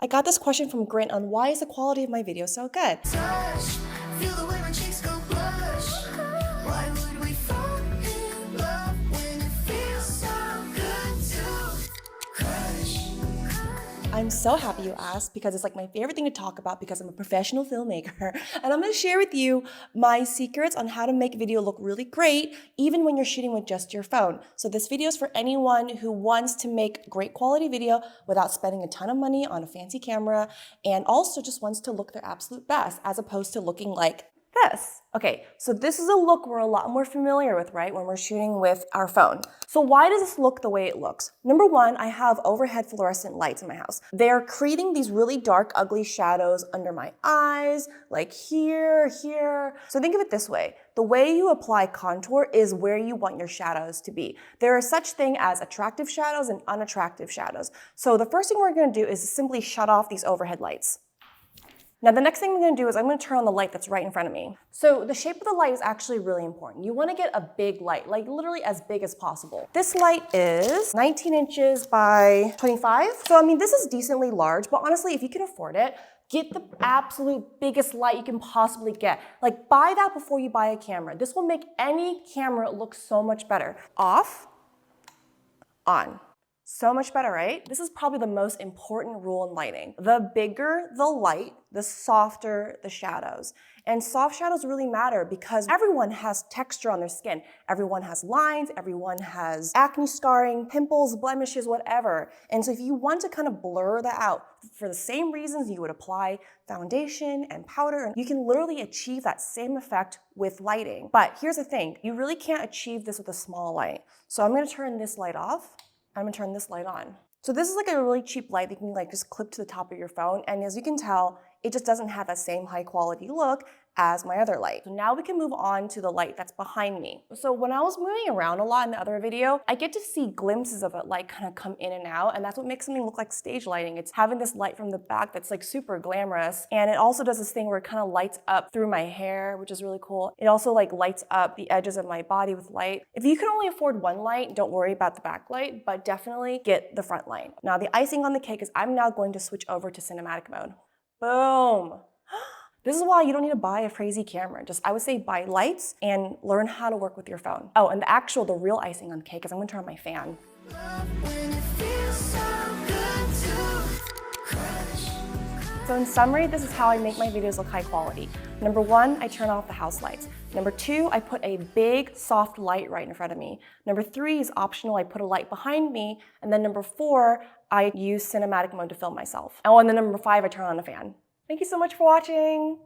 I got this question from Grant on why is the quality of my video so good? Touch, feel the way my cheeks go blush. Why would we fall in love when it feels so good to crush? I'm so happy you asked because it's like my favorite thing to talk about because I'm a professional filmmaker. And I'm gonna share with you my secrets on how to make video look really great, even when you're shooting with just your phone. So this video is for anyone who wants to make great quality video without spending a ton of money on a fancy camera and also just wants to look their absolute best as opposed to looking like this. Okay, so this is a look we're a lot more familiar with, right, when we're shooting with our phone. So why does this look the way it looks? Number one, I have overhead fluorescent lights in my house. They're creating these really dark, ugly shadows under my eyes, like here. So think of it this way. The way you apply contour is where you want your shadows to be. There are such thing as attractive shadows and unattractive shadows. So the first thing we're gonna do is simply shut off these overhead lights. Now the next thing I'm gonna do is I'm gonna turn on the light that's right in front of me. So the shape of the light is actually really important. You wanna get a big light, like literally as big as possible. This light is 19 inches by 25. So I mean, this is decently large, but honestly, if you can afford it, get the absolute biggest light you can possibly get. Like buy that before you buy a camera. This will make any camera look so much better. Off, on. So much better, right? This is probably the most important rule in lighting. The bigger the light, the softer the shadows. And soft shadows really matter because everyone has texture on their skin. Everyone has lines, everyone has acne scarring, pimples, blemishes, whatever. And so if you want to kind of blur that out for the same reasons you would apply foundation and powder, you can literally achieve that same effect with lighting. But here's the thing, you really can't achieve this with a small light. So I'm gonna turn this light off. I'm gonna turn this light on. So this is like a really cheap light that you can like just clip to the top of your phone. And as you can tell, it just doesn't have that same high quality look as my other light. So now we can move on to the light that's behind me. So when I was moving around a lot in the other video, I get to see glimpses of it like kind of come in and out, and that's what makes something look like stage lighting. It's having this light from the back that's like super glamorous, and it also does this thing where it kind of lights up through my hair, which is really cool. It also like lights up the edges of my body with light. If you can only afford one light, don't worry about the back light, but definitely get the front light. Now the icing on the cake is I'm now going to switch over to cinematic mode. Boom. This is why you don't need to buy a crazy camera. Just, I would say buy lights and learn how to work with your phone. Oh, and the real icing on the cake is I'm gonna turn on my fan. When it feels so good to crush. So in summary, this is how I make my videos look high quality. Number one, I turn off the house lights. Number two, I put a big soft light right in front of me. Number three is optional, I put a light behind me. And then number four, I use cinematic mode to film myself. Oh, and then number five, I turn on the fan. Thank you so much for watching.